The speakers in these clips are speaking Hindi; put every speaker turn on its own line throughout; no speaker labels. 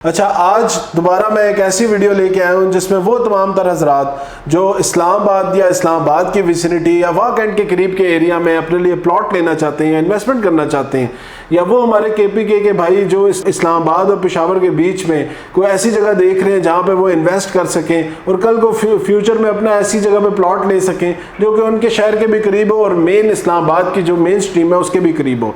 अच्छा, आज दोबारा मैं एक ऐसी वीडियो लेके आया हूँ जिसमें वो तमाम तर हज़रात जो इस्लामाबाद या इस्लामाबाद की विसिनिटी या वाह कैंट के करीब के एरिया में अपने लिए प्लॉट लेना चाहते हैं या इन्वेस्टमेंट करना चाहते हैं, या वो हमारे KPK के भाई जो इस्लामाबाद और पेशावर के बीच में कोई ऐसी जगह देख रहे हैं जहाँ पे वो इन्वेस्ट कर सकें और कल को फ्यूचर में अपना ऐसी जगह पे प्लॉट ले सकें जो कि उनके शहर के भी करीब हो और मेन इस्लामाबाद की जो मेन स्ट्रीम है उसके भी करीब हो।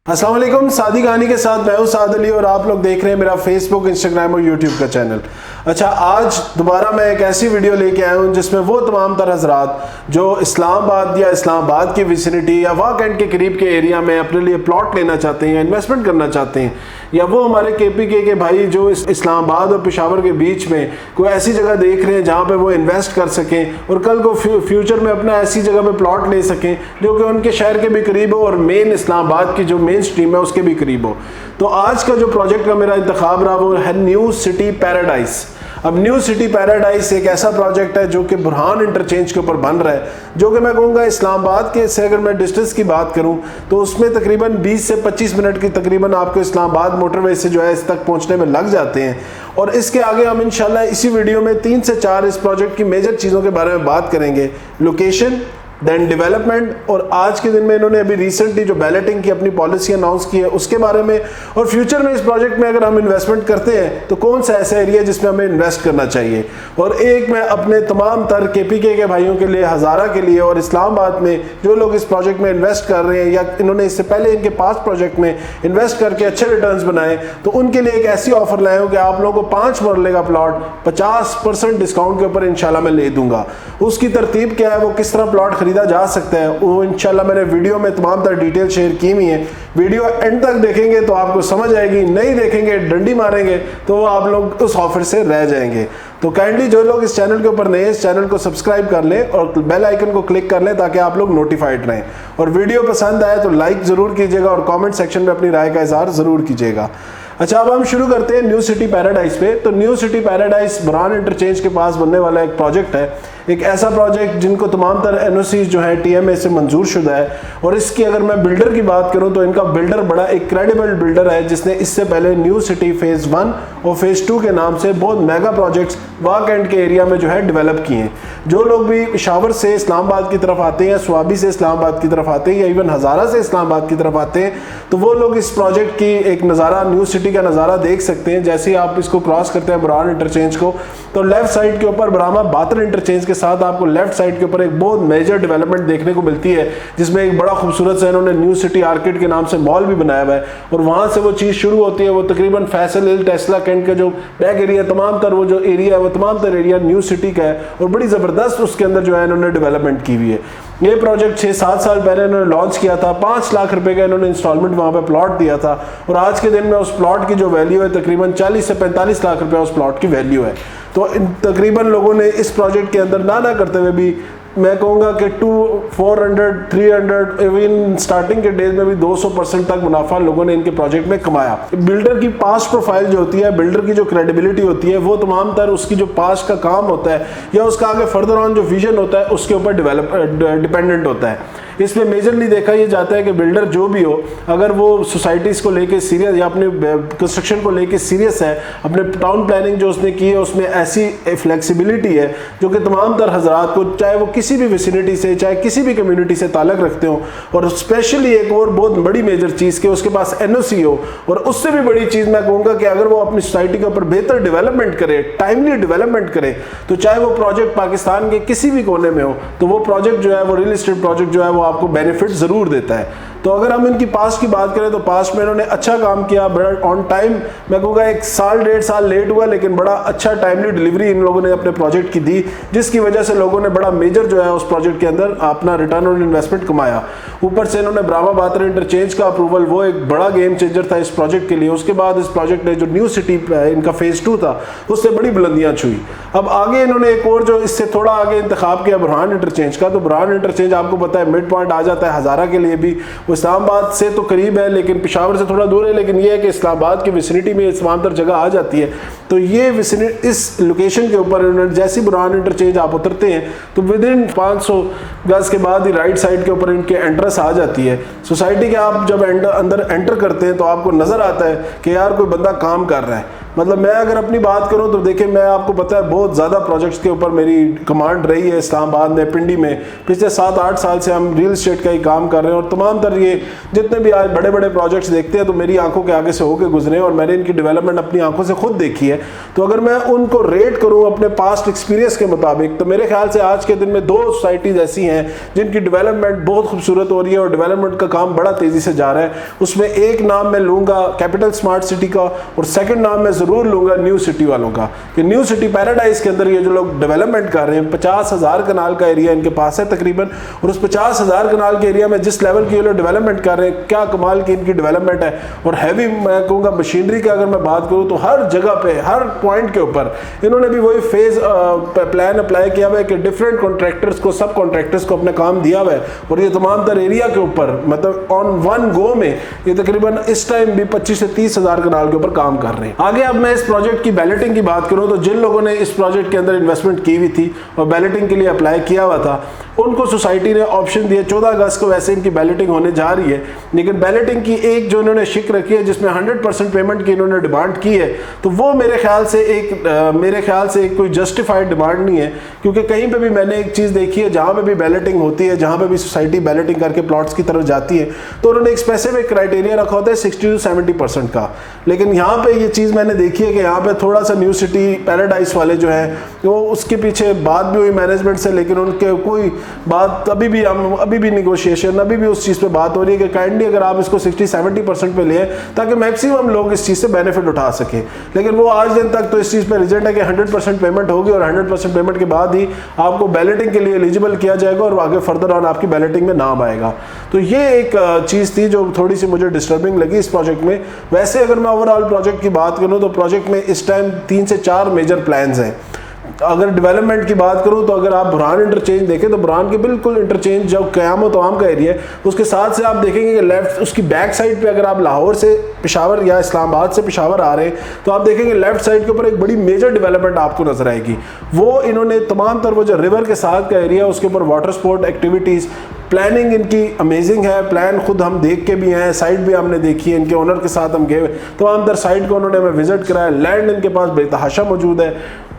अस्सलाम वालेकुम, सादी कहानी के साथ मैं हूं साद अली और आप लोग देख रहे हैं मेरा फेसबुक, इंस्टाग्राम और यूट्यूब का चैनल। अच्छा, आज दोबारा मैं एक ऐसी वीडियो लेके आया हूं जिसमें वो तमाम तर हज़रात जो इस्लामाबाद या इस्लामाबाद की विसिनिटी या वाह कैंट के करीब के एरिया में अपने लिए प्लॉट लेना चाहते हैं या इन्वेस्टमेंट करना चाहते हैं, या वो हमारे KPK के भाई जो इस्लामाबाद और पेशावर के बीच में कोई ऐसी जगह देख रहे हैं जहाँ पे वो इन्वेस्ट कर सकें और कल को फ्यूचर में अपना ऐसी जगह पे प्लॉट ले सकें जो कि उनके शहर के भी करीब हो और मेन इस्लामाबाद की जो मेन स्ट्रीम है उसके भी करीब हो। तो आज का जो प्रोजेक्ट का मेरा इंतखाब रहा वो है न्यू सिटी पैराडाइज। अब न्यू सिटी पैराडाइज एक ऐसा प्रोजेक्ट है जो कि बुरहान इंटरचेंज के ऊपर बन रहा है, जो कि मैं कहूँगा इस्लामाबाद के से अगर मैं डिस्टेंस की बात करूँ तो उसमें तकरीबन 20 से 25 मिनट की तकरीबन आपको इस्लामाबाद मोटरवे से जो है इस तक पहुँचने में लग जाते हैं। और इसके आगे हम इंशाल्लाह इसी वीडियो में 3 से 4 इस प्रोजेक्ट की मेजर चीज़ों के बारे में बात करेंगे। लोकेशन, देन डेवलपमेंट, और आज के दिन में इन्होंने अभी रिसेंटली जो बैलेटिंग की अपनी पॉलिसी अनाउंस की है उसके बारे में, और फ्यूचर में इस प्रोजेक्ट में अगर हम इन्वेस्टमेंट करते हैं तो कौन सा ऐसा एरिया जिसमें हमें इन्वेस्ट करना चाहिए। और एक मैं अपने तमाम तर KPK के भाइयों के लिए, हज़ारा के लिए और इस्लामाबाद में जो लोग इस प्रोजेक्ट में इन्वेस्ट कर रहे हैं या इन्होंने इससे पहले इनके पास प्रोजेक्ट में इन्वेस्ट करके अच्छे रिटर्न्स बनाए, तो उनके लिए एक ऐसी ऑफर लाया हूँ कि आप लोगों को 5 मरले का प्लॉट 50% डिस्काउंट के ऊपर इंशाल्लाह मैं ले दूंगा। उसकी तरतीब क्या है, वो किस तरह प्लॉट खरीदा जा सकता है, वो इंशाल्लाह मैंने वीडियो में तमाम तरह डिटेल शेयर की हुई है। वीडियो एंड तक देखेंगे तो आपको समझ आएगी, नहीं देखेंगे डंडी मारेंगे तो आप लोग उस ऑफर से रह जाएंगे। तो काइंडली जो लोग इस चैनल के ऊपर नए हैं इस चैनल को सब्सक्राइब कर लें और बेल आइकन को क्लिक कर लें ताकि आप लोग नोटिफाइड रहें। और वीडियो पसंद आए तो लाइक ज़रूर कीजिएगा और कमेंट सेक्शन में अपनी राय का इजहार ज़रूर कीजिएगा। अच्छा, अब हम शुरू करते हैं न्यू सिटी पैराडाइज पे। तो new city paradise Burhan interchange के पास बनने वाला एक प्रोजेक्ट है, एक ऐसा प्रोजेक्ट जिनको तमाम तरह NOCs जो है TMA से मंजूर शुदा है। और इसकी अगर मैं बिल्डर की बात करूं तो इनका बिल्डर बड़ा एक क्रेडिबल बिल्डर है जिसने इससे पहले न्यू सिटी फेज़ 1 और फेज़ 2 के नाम से बहुत मेगा प्रोजेक्ट्स वाह कैंट के एरिया में जो है डेवलप किए हैं। जो लोग भी पेशावर से इस्लामाबाद की तरफ आते हैं या स्वाबी से इस्लामाबाद की तरफ आते हैं या इवन हज़ारा से इस्लामाबाद की तरफ आते हैं तो वो लोग इस प्रोजेक्ट की एक नज़ारा, न्यू सिटी का नज़ारा देख सकते हैं। जैसे ही आप इसको क्रॉस करते हैं बुरहान इंटरचेंज को, तो लेफ्ट साइड के ऊपर ब्राह्मा बातर इंटरचेंज के साथ आपको लेफ्ट साइड के ऊपर एक बहुत मेजर डेवलपमेंट देखने को मिलती है, जिसमें एक बड़ा खूबसूरत सा इन्होंने न्यू सिटी आर्किड के नाम से मॉल भी बनाया हुआ है। और वहां से वो चीज़ शुरू होती है, वो तकरीबन फैसल हिल, टेस्ला कैंट का जो बैक एरिया, तमाम तर वो जो एरिया है वो तमाम तर एरिया न्यू सिटी का है और बड़ी ज़बरदस्त उसके अंदर जो है इन्होंने डेवलपमेंट की हुई है। ये प्रोजेक्ट 6-7 साल पहले इन्होंने लॉन्च किया था। 5 लाख रुपए का इन्होंने इंस्टॉलमेंट वहाँ पे प्लॉट दिया था और आज के दिन में उस प्लॉट की जो वैल्यू है तकरीबन 40 से 45 लाख रुपए उस प्लॉट की वैल्यू है। तो तकरीबन लोगों ने इस प्रोजेक्ट के अंदर ना करते हुए भी मैं कहूँगा कि 400, 300, इवन स्टार्टिंग के डेज में भी 200% तक मुनाफा लोगों ने इनके प्रोजेक्ट में कमाया। बिल्डर की पास्ट प्रोफाइल जो होती है, बिल्डर की जो क्रेडिबिलिटी होती है, वो तमाम तर उसकी जो पास्ट का काम होता है या उसका आगे फर्दर ऑन जो विजन होता है उसके ऊपर डिपेंडेंट होता है। इसमें मेजरली देखा ये जाता है कि बिल्डर जो भी हो, अगर वो सोसाइटीज़ को लेके सीरियस या अपने कंस्ट्रक्शन को लेके सीरियस है, अपने टाउन प्लानिंग जो उसने की है उसमें ऐसी फ्लेक्सिबिलिटी है जो कि तमाम तर हज़रात को, चाहे वो किसी भी विसिनिटी से, चाहे किसी भी कम्युनिटी से ताल्लुक़ रखते हो, और स्पेशली एक और बहुत बड़ी मेजर चीज़ कि उसके पास NOC हो, और उससे भी बड़ी चीज़ मैं कहूँगा कि अगर वो अपनी सोसाइटी के ऊपर बेहतर डेवलपमेंट करे, टाइमली डेवलपमेंट करे, तो चाहे वो प्रोजेक्ट पाकिस्तान के किसी भी कोने में हो, तो वो प्रोजेक्ट जो है, वो रियल इस्टेट प्रोजेक्ट जो है वो आपको बेनिफिट ज़रूर देता है। तो अगर हम इनकी पास्ट की बात करें तो पास्ट में इन्होंने अच्छा काम किया, बड़ा ऑन टाइम, मैं कहूँगा 1 साल 1.5 साल लेट हुआ लेकिन बड़ा अच्छा टाइमली डिलीवरी इन लोगों ने अपने प्रोजेक्ट की दी, जिसकी वजह से लोगों ने बड़ा मेजर जो है उस प्रोजेक्ट के अंदर अपना रिटर्न ऑन इन्वेस्टमेंट कमाया। ऊपर से इन्होंने ब्राह्मा बातर इंटरचेंज का अप्रूवल, वो एक बड़ा गेम चेंजर था इस प्रोजेक्ट के लिए। उसके बाद इस प्रोजेक्ट ने जो न्यू सिटी इनका फेज़ 2 था उससे बड़ी बुलंदियाँ छुई। अब आगे इन्होंने एक और जो इससे थोड़ा आगे इंतखाब किया बुरहान इंटरचेंज का। तो बुरहान इंटरचेंज आपको पता है मिड पॉइंट आ जाता है हज़ारा के लिए भी, वो इस्लामाबाद से तो करीब है लेकिन पेशावर से थोड़ा दूर है, लेकिन ये है कि इस्लामाबाद की विसिनिटी में तमाम तर जगह आ जाती है। तो ये विसिनिटी इस लोकेशन के ऊपर जैसी बुरहान इंटरचेंज आप उतरते हैं तो विद इन 500 गज के बाद ही राइट साइड के ऊपर इनके एंट्रेंस आ जाती है। सोसाइटी के आप जब अंदर एंटर करते हैं तो आपको नज़र आता है कि यार कोई बंदा काम कर रहा है। मतलब मैं अगर अपनी बात करूं तो देखिए, मैं आपको पता है बहुत ज़्यादा प्रोजेक्ट्स के ऊपर मेरी कमांड रही है इस्लामाबाद में, पिंडी में। पिछले 7-8 साल से हम रियल एस्टेट का ही काम कर रहे हैं और तमाम तर ये जितने भी आज बड़े बड़े प्रोजेक्ट्स देखते हैं तो मेरी आंखों के आगे से होकर गुजरे और मैंने इनकी डेवलपमेंट अपनी आंखों से खुद देखी है। तो अगर मैं उनको रेट करूँ अपने पास्ट एक्सपीरियंस के मुताबिक तो मेरे ख्याल से आज के दिन में 2 सोसाइटीज़ ऐसी हैं जिनकी डेवलपमेंट बहुत खूबसूरत हो रही है और डेवलपमेंट का काम बड़ा तेज़ी से जा रहा है। उसमें एक नाम मैं लूँगा कैपिटल स्मार्ट सिटी का और सेकेंड नाम मैं ज़रूर लूँगा न्यू सिटी वालों का, कि न्यू सिटी पैराडाइज के अंदर ये जो लोग डेवलपमेंट कर रहे हैं 50,000 कनाल का एरिया इनके पास है तकरीबन, और उस 50,000 कनाल के एरिया में जिस लेवल की ये लोग डेवलपमेंट कर रहे हैं, क्या कमाल की इनकी डेवलपमेंट है। और हैवी मैं कहूँगा मशीनरी की अगर मैं बात करूँ तो हर जगह पे हर पॉइंट के ऊपर इन्होंने भी वही फेज प्लान अप्लाई किया हुआ है कि डिफरेंट कॉन्ट्रैक्टर्स को, सब कॉन्ट्रैक्टर्स को अपना काम दिया हुआ है और ये तमाम तर एरिया के ऊपर मतलब ऑन वन गो में ये तकरीबन इस टाइम भी 25 से 30,000 कनाल के ऊपर काम कर रहे हैं। आगे अब मैं इस प्रोजेक्ट की बैलेटिंग की बात करूं तो जिन लोगों ने इस प्रोजेक्ट के अंदर इन्वेस्टमेंट की हुई थी और बैलेटिंग के लिए अप्लाई किया हुआ था उनको सोसाइटी ने ऑप्शन दिया। 14 अगस्त को वैसे इनकी बैलेटिंग होने जा रही है, लेकिन बैलेटिंग की एक जो इन्होंने शिक रखी है जिसमें 100% पेमेंट की इन्होंने डिमांड की है, तो वो मेरे ख्याल से एक कोई जस्टिफाइड डिमांड नहीं है। क्योंकि कहीं पे भी मैंने एक चीज़ देखी है जहाँ पे भी बैलेटिंग होती है, जहाँ पे भी सोसाइटी बैलेटिंग करके प्लॉट्स की तरफ जाती है तो उन्होंने एक स्पेसिफिक क्राइटेरिया रखा होता है 60 to 70% का। लेकिन यहाँ पे ये चीज़ मैंने देखी है कि यहाँ पे थोड़ा सा न्यू सिटी पैराडाइज वाले जो हैं वो उसके पीछे बात भी हुई मैनेजमेंट से, लेकिन उनके कोई बात अभी भी निगोशिएशन अभी भी उस चीज़ पे बात हो रही है कि काइंडली अगर आप इसको 60-70% पे लें ताकि मैक्सिमम लोग इस चीज़ से बेनिफिट उठा सकें। लेकिन वो आज दिन तक तो इस चीज़ पे रिजल्ट है कि 100% पेमेंट होगी और 100% पेमेंट के बाद ही आपको बैलेटिंग के लिए एलिजिबल किया जाएगा और आगे फर्दर ऑन आपकी बैलेटिंग में नाम आएगा। तो ये एक चीज़ थी जो थोड़ी सी मुझे डिस्टर्बिंग लगी इस प्रोजेक्ट में। वैसे अगर मैं ओवरऑल प्रोजेक्ट की बात करूँ तो प्रोजेक्ट में इस टाइम 3 से 4 मेजर प्लान्स हैं। अगर डेवलपमेंट की बात करूं तो अगर आप बुरहान इंटरचेंज देखें तो बुरहान के बिल्कुल इंटरचेंज जो क़याम तमाम का एरिया है उसके साथ से आप देखेंगे कि लेफ्ट उसकी बैक साइड पे अगर आप लाहौर से पेशावर या इस्लामाबाद से पेशावर आ रहे हैं तो आप देखेंगे लेफ्ट साइड के ऊपर एक बड़ी मेजर डेवलपमेंट आपको नजर आएगी। वो इन्होंने तमाम तर वो जो रिवर के साथ का एरिया उसके ऊपर वाटर स्पोर्ट एक्टिविटीज़ प्लानिंग इनकी अमेजिंग है। प्लान खुद हम देख के भी हैं, साइट भी हमने देखी है, इनके ओनर के साथ हम गए तमाम तर साइट को उन्होंने हमें विजिट कराया। लैंड इनके पास बेतहाशा मौजूद है,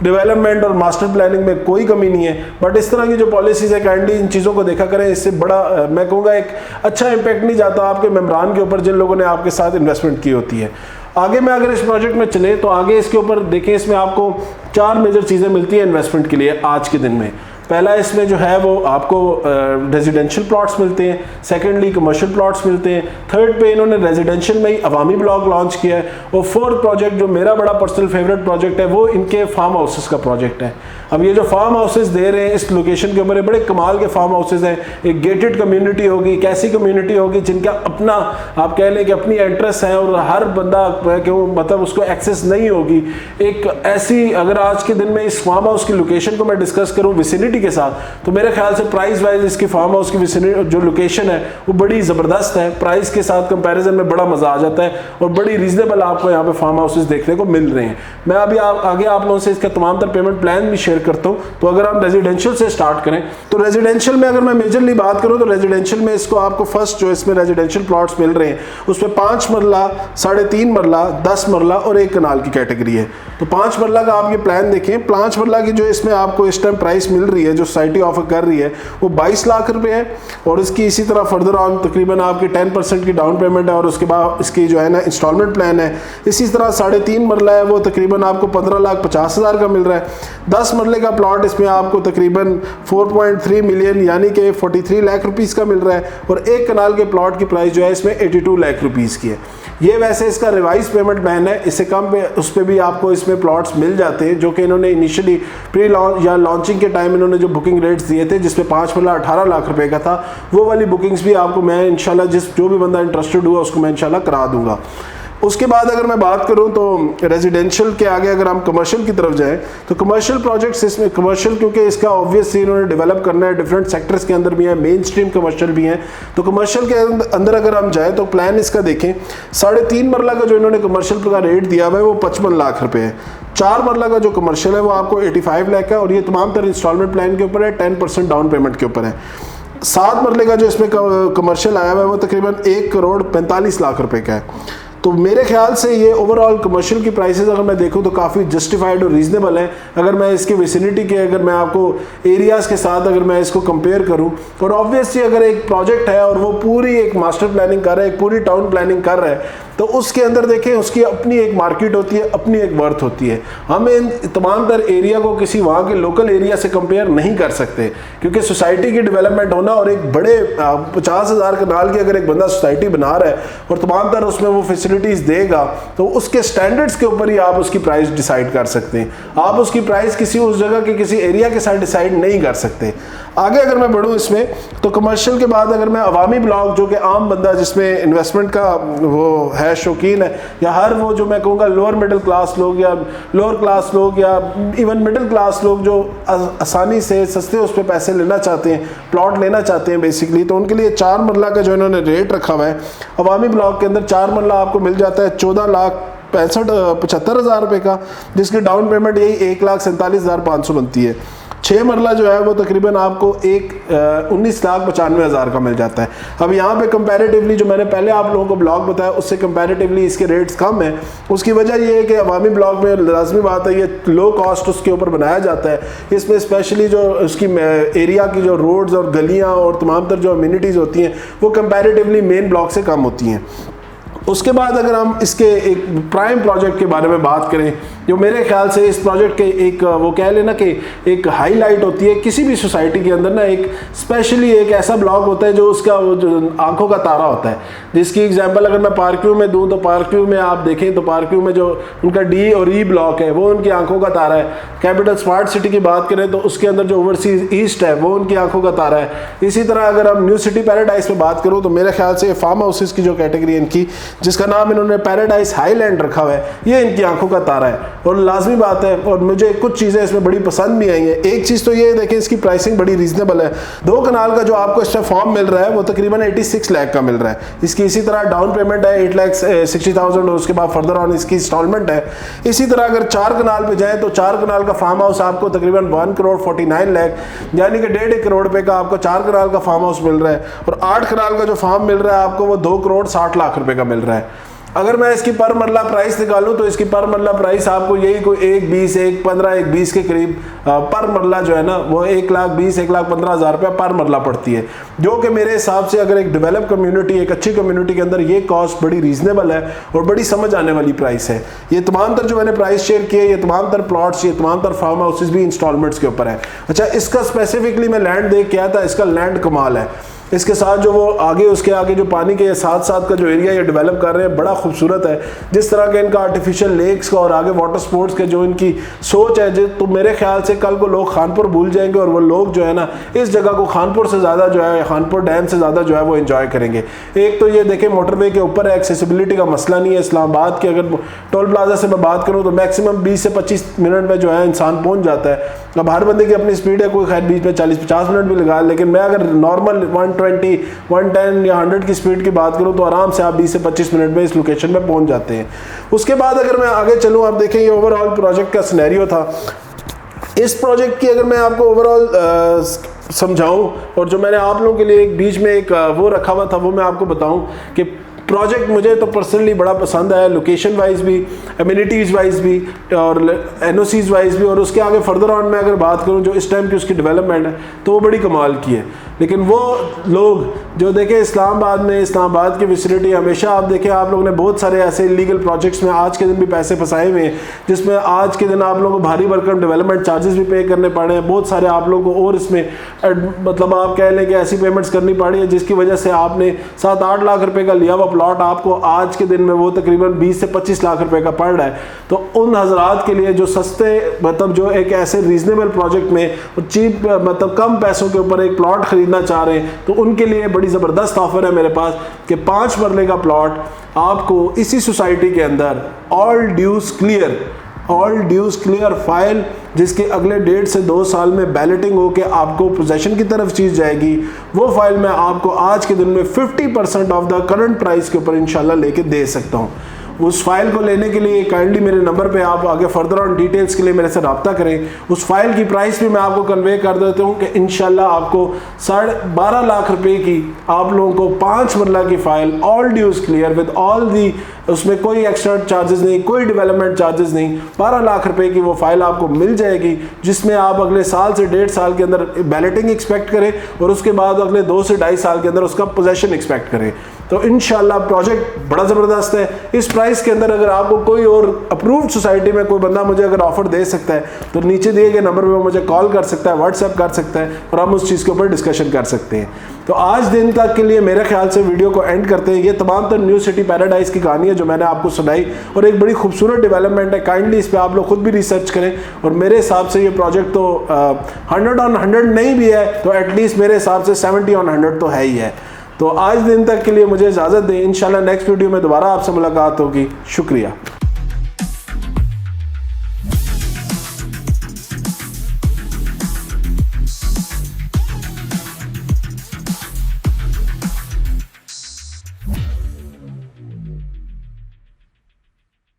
डेवलपमेंट और मास्टर प्लानिंग में कोई कमी नहीं है। बट इस तरह की जो पॉलिसीज़ है काइंडली इन चीज़ों को देखा करें, इससे बड़ा मैं कहूँगा एक अच्छा इम्पैक्ट नहीं जाता आपके मेम्बरान के ऊपर जिन लोगों ने आपके साथ इन्वेस्टमेंट की होती है। आगे मैं अगर इस प्रोजेक्ट में चले तो आगे इसके ऊपर देखें, इसमें आपको 4 मेजर चीज़ें मिलती हैं इन्वेस्टमेंट के लिए आज के दिन में। पहला इसमें जो है वो आपको रेजिडेंशियल प्लॉट्स मिलते हैं, सेकेंडली कमर्शियल प्लॉट्स मिलते हैं, थर्ड पे इन्होंने रेजिडेंशियल में ही अवामी ब्लॉक लॉन्च किया है, और फोर्थ प्रोजेक्ट जो मेरा बड़ा पर्सनल फेवरेट प्रोजेक्ट है वो इनके फार्म हाउसेस का प्रोजेक्ट है। अब ये जो फार्म हाउसेस दे रहे हैं इस लोकेशन के ऊपर बड़े कमाल के फार्म हाउसेस हैं। एक गेटेड कम्युनिटी होगी, एक ऐसी कम्युनिटी होगी जिनका अपना आप कह लें कि अपनी एंट्रेंस है और हर बंदा क्यों मतलब उसको एक्सेस नहीं होगी। एक ऐसी अगर आज के दिन में इस फार्म हाउस की लोकेशन को मैं डिस्कस करूँ विसिनिटी के साथ तो मेरे ख्याल से प्राइस वाइज इसकी फार्म हाउस की विसिनिटी जो लोकेशन है वो बड़ी ज़बरदस्त है। प्राइस के साथ कंपैरिजन में बड़ा मज़ा आ जाता है और बड़ी रीजनेबल आपको यहाँ पे फार्म हाउसेस देखने को मिल रहे हैं। मैं अभी आगे आप लोगों से इसका तमाम तर पेमेंट प्लान भी शेयर करता हूं। तो अगर हम रेजिडेंशियल से स्टार्ट करें तो रेजिडेंशियल में अगर मैं मेजरली बात करूं तो रेजिडेंशियल में इसको आपको फर्स्ट जो इसमें रेजिडेंशियल प्लॉट्स मिल रहे हैं उसमें 5 मरला, 3.5 मरला, 10 मरला और 1 कनाल की कैटेगरी है। तो 5 मरला का आप ये प्लान देखें, 5 मरला की जो इसमें आपको इस टाइम प्राइस मिल रही है जो सोसाइटी ऑफर कर रही है वो 22 लाख रुपए है और इसकी इसी तरह फर्दर ऑन तकरीबन आपकी 10% की डाउन पेमेंट है और उसके बाद इसकी जो है ना इंस्टॉलमेंट प्लान है। इसी तरह 3.5 मरला है वो तकरीबन आपको 15,50,000 का मिल रहा है। 10 मरले का प्लॉट इसमें आपको तकरीबन 4.3 मिलियन यानी कि 43 लाख रुपीस का मिल रहा है और 1 कनाल के प्लॉट की प्राइस जो है इसमें 82 लाख रुपीस की है। ये वैसे इसका रिवाइज पेमेंट प्लान है, इससे कम पे उस पर भी आपको इसमें प्लॉट्स मिल जाते हैं जो कि इन्होंने इनिशियली प्री लॉन्च या लॉन्चिंग के टाइम इन्होंने जो बुकिंग रेट्स दिए थे जिसमें 5 मरला 18 लाख रुपए का था वो वाली बुकिंग्स भी आपको मैं इंशाल्लाह जो भी बंदा इंटरेस्टेड हुआ उसको मैं इंशाल्लाह करा दूंगा। उसके बाद अगर मैं बात करूं तो रेजिडेंशियल के आगे अगर हम कमर्शियल की तरफ जाएं तो कमर्शियल प्रोजेक्ट्स, इसमें कमर्शियल क्योंकि इसका ऑब्वियसली इन्होंने डेवलप करना है, डिफरेंट सेक्टर्स के अंदर भी है, मेन स्ट्रीम कमर्शियल भी है। तो कमर्शियल के अंदर अगर हम जाएँ तो प्लान इसका देखें, 3.5 मरला का जो इन्होंने कमर्शियल का रेट दिया हुआ है वो 55 लाख रुपये है। 4 मरला का जो कमर्शियल है वो आपको 85 लाख है और ये तमाम तरह इंस्टॉलमेंट प्लान के ऊपर है, 10% डाउन पेमेंट के ऊपर है। 7 मरले का जो इसमें कमर्शियल आया हुआ है वो तकरीबन 1,45 लाख रुपए का है। तो मेरे ख्याल से ये ओवरऑल कमर्शियल की प्राइसेस अगर मैं देखूं तो काफ़ी जस्टिफाइड और रीजनेबल है। अगर मैं इसके विसिनिटी के, अगर मैं आपको एरियाज़ के साथ अगर मैं इसको कंपेयर करूं, और ऑब्वियसली अगर एक प्रोजेक्ट है और वो पूरी एक मास्टर प्लानिंग कर रहा है, एक पूरी टाउन प्लानिंग कर रहा है, तो उसके अंदर देखें उसकी अपनी एक मार्केट होती है, अपनी एक वर्थ होती है। हम इन तमाम तर एरिया को किसी वहाँ के लोकल एरिया से कंपेयर नहीं कर सकते, क्योंकि सोसाइटी की डेवलपमेंट होना और एक बड़े 50,000 कनाल की अगर एक बंदा सोसाइटी बना रहा है और तमाम तर उसमें वो फैसिलिटीज़ देगा तो उसके स्टैंडर्ड्स के ऊपर ही आप उसकी प्राइस डिसाइड कर सकते हैं। आप उसकी प्राइस किसी उस जगह के किसी एरिया के साथ डिसाइड नहीं कर सकते। आगे अगर मैं बढ़ूँ इसमें तो कमर्शियल के बाद अगर मैं अवामी ब्लॉक, जो कि आम बंदा जिसमें इन्वेस्टमेंट का वो है, शौकीन है, या हर वो जो मैं कहूँगा लोअर मिडिल क्लास लोग या लोअर क्लास लोग या इवन मिडिल क्लास लोग जो आसानी से सस्ते उस पर पैसे लेना चाहते हैं, प्लॉट लेना चाहते हैं बेसिकली, तो उनके लिए 4 मरला का जो इन्होंने रेट रखा हुआ है अवामी ब्लॉक के अंदर 4 मरला आपको मिल जाता है 14,65,75,000 रुपये का, जिसकी डाउन पेमेंट यही 1,47,500 बनती है। 6 मरला जो है वो तकरीबन आपको 19,95,000 का मिल जाता है। अब यहाँ पे कंपैरेटिवली जो मैंने पहले आप लोगों को ब्लॉक बताया उससे कंपैरेटिवली इसके रेट्स कम है। उसकी वजह ये है कि अवामी ब्लॉक में लाजमी बात है ये लो कॉस्ट उसके ऊपर बनाया जाता है। इसमें स्पेशली जो उसकी एरिया की जो रोड्स और गलियाँ और तमाम तर जो अम्यूनिटीज़ होती हैं वो कंपैरेटिवली मेन ब्लॉक से कम होती हैं। उसके बाद अगर हम इसके एक प्राइम प्रोजेक्ट के बारे में बात करें, जो मेरे ख्याल से इस प्रोजेक्ट के एक वो कह लेना कि एक हाईलाइट होती है किसी भी सोसाइटी के अंदर ना, एक स्पेशली एक ऐसा ब्लॉक होता है जो उसका वो जो आंखों का तारा होता है। जिसकी एग्जांपल अगर मैं पार्क व्यू में दूं तो पार्क व्यू में आप देखें तो पार्क व्यू में जो उनका डी और ई ब्लॉक है वो उनकी आंखों का तारा है। कैपिटल स्मार्ट सिटी की बात करें तो उसके अंदर जो ओवरसीज ईस्ट है वो उनकी आंखों का तारा है। इसी तरह अगर हम न्यू सिटी पैराडाइज में बात करूँ तो मेरे ख्याल से फार्म हाउसेज की जो कैटेगरी इनकी, जिसका नाम इन्होंने पैराडाइज हाईलैंड रखा हुआ है, ये इनकी आंखों का तारा है। और लाजमी बात है, और मुझे कुछ चीज़ें इसमें बड़ी पसंद भी आई हैं। एक चीज़ तो ये देखें इसकी प्राइसिंग बड़ी रीजनेबल है। 2 कनाल का जो आपको इसमें फॉर्म मिल रहा है वो तकरीबन 86 लाख का मिल रहा है। इसकी इसी तरह डाउन पेमेंट है 8,60,000 और उसके बाद फर्दर ऑन इसकी इंस्टॉलमेंट है। इसी तरह अगर 4 कनाल पे जाए तो 4 कनाल का फार्म हाउस आपको तकरीबन 1,49 लाख यानी कि 1.5 करोड़ रुपए का आपको 4 कनाल का फार्म हाउस मिल रहा है। और 8 कनाल का जो फार्म मिल रहा है आपको वो 2,60,00,000 रुपए का मिल रहा है। अगर मैं इसकी पर मरला प्राइस निकालूं तो इसकी पर मरला प्राइस आपको यही कोई 1,20, 1,15, 1,20 के करीब पर मरला जो है ना वो 1,20,000, 1,15,000 रुपये पर मरला पड़ती है। जो कि मेरे हिसाब से अगर एक डेवलप कम्युनिटी, एक अच्छी कम्युनिटी के अंदर ये कॉस्ट बड़ी रीजनेबल है और बड़ी समझ आने वाली प्राइस है। ये तमाम तर जो मैंने प्राइस शेयर किए, ये तमाम तर प्लॉट्स, ये तमाम तर फार्म हाउसेज भी इंस्टॉलमेंट्स के ऊपर है। अच्छा, इसका स्पेसिफिकली मैं लैंड देख के आया था, इसका लैंड कमाल है। इसके साथ जो वो आगे उसके आगे जो पानी के साथ साथ का जो एरिया ये डेवलप कर रहे हैं बड़ा खूबसूरत है। जिस तरह के इनका आर्टिफिशियल लेक्स का और आगे वाटर स्पोर्ट्स के जो इनकी सोच है, तो मेरे ख्याल से कल को लोग खानपुर भूल जाएंगे और वो लोग जो है ना इस जगह को खानपुर से ज़्यादा जो है, खानपुर डैम से ज़्यादा जो है वो एंजॉय करेंगे। एक तो ये देखें मोटरवे के ऊपर है, एक्सेसिबिलिटी का मसला नहीं है। इस्लामाबाद के अगर टोल प्लाजा से मैं बात करूँ तो मैक्सिमम 20 से 25 मिनट में जो है इंसान पहुँच जाता है। अब हर बंदे की अपनी स्पीड है, कोई खैर बीच में 40-50 मिनट भी लगा, लेकिन मैं अगर नॉर्मल 120, 110 या 100 की स्पीड की बात करूं तो आराम से आप 20 से 25 मिनट में इस लोकेशन में पहुंच जाते हैं। उसके बाद अगर मैं आगे चलूं, आप देखें ये ओवरऑल प्रोजेक्ट का सिनेरियो था। इस प्रोजेक्ट की अगर मैं आपको ओवरऑल समझाऊं और जो मैंने आप लोगों के लिए एक बीच में एक वो रखा हुआ था वो मैं आपको बताऊं कि प्रोजेक्ट मुझे तो पर्सनली बड़ा पसंद आया, लोकेशन वाइज भी, एमिनिटीज़ वाइज भी और एनओसीज वाइज भी। और उसके आगे फर्दर ऑन मैं अगर बात करूं जो इस टाइम की उसकी डेवलपमेंट है तो वो बड़ी कमाल की है। लेकिन वो लोग जो देखें इस्लामाबाद में, इस्लामाबाद की विसिनिटी, हमेशा आप देखें आप लोगों ने बहुत सारे ऐसे इलीगल प्रोजेक्ट्स में आज के दिन भी पैसे फंसाए हुए हैं, जिसमें आज के दिन आप लोगों को भारी भरकम डेवलपमेंट चार्जेस भी पे करने पड़े हैं। बहुत सारे आप लोगों को और इसमें मतलब आप कह लें कि ऐसी पेमेंट्स करनी पड़ी है जिसकी वजह से आपने 7-8 लाख रुपए का लिया हुआ प्लॉट आपको आज के दिन में वो तकरीबन 20 से 25 लाख रुपए का पड़ रहा है, तो उन हजरात के लिए जो सस्ते मतलब जो एक ऐसे रीजनेबल प्रोजेक्ट में चीप मतलब कम पैसों के ऊपर एक प्लॉट खरीदना चाह रहे हैं, तो उनके लिए बड़ी ज़बरदस्त ऑफर है मेरे पास कि 5 मरले का प्लॉट आपको इसी सोसाइटी के अंदर ऑल ड्यूज क्लियर फाइल, जिसके अगले 1.5 से 2 साल में बैलेटिंग होके आपको पोजेशन की तरफ चीज जाएगी, वो फाइल मैं आपको आज के दिन में 50% ऑफ द करंट प्राइस के ऊपर इंशाल्लाह लेके दे सकता हूँ। उस फाइल को लेने के लिए काइंडली मेरे नंबर पे आप आगे फर्दर ऑन डिटेल्स के लिए मेरे से रब्ता करें। उस फाइल की प्राइस भी मैं आपको कन्वे कर देता हूँ कि इंशाल्लाह आपको 12.5 लाख रुपए की आप लोगों को 5 मरला की file all dues clear with all the, उसमें कोई एक्स्ट्रा चार्जेस नहीं, कोई डेवलपमेंट चार्जेस नहीं, 12 लाख रुपए की वो फाइल आपको मिल जाएगी, जिसमें आप अगले साल से 1.5 साल के अंदर बैलेटिंग एक्सपेक्ट करें और उसके बाद अगले 2 से 2.5 साल के अंदर उसका पोजेशन एक्सपेक्ट करें। तो इंशाल्लाह प्रोजेक्ट बड़ा ज़बरदस्त है। इस प्राइस के अंदर अगर आपको कोई और अप्रूव्ड सोसाइटी में कोई बंदा मुझे अगर ऑफर दे सकता है तो नीचे दिए गए नंबर पे वो मुझे कॉल कर सकता है, व्हाट्सएप कर सकता है और हम उस चीज़ के ऊपर डिस्कशन कर सकते हैं। तो आज दिन तक के लिए मेरे ख्याल से वीडियो को एंड करते हैं। ये तमाम तो न्यू सिटी पैराडाइज की कहानी है जो मैंने आपको सुनाई और एक बड़ी खूबसूरत डेवलपमेंट है। काइंडली इस पर आप लोग खुद भी रिसर्च करें और मेरे हिसाब से ये प्रोजेक्ट तो 100 on 100 नहीं भी है तो एटलीस्ट मेरे हिसाब से 70 on 100 तो है ही है। तो आज दिन तक के लिए मुझे इजाज़त दें। इंशाल्लाह नेक्स्ट वीडियो में दोबारा आपसे मुलाकात होगी। शुक्रिया।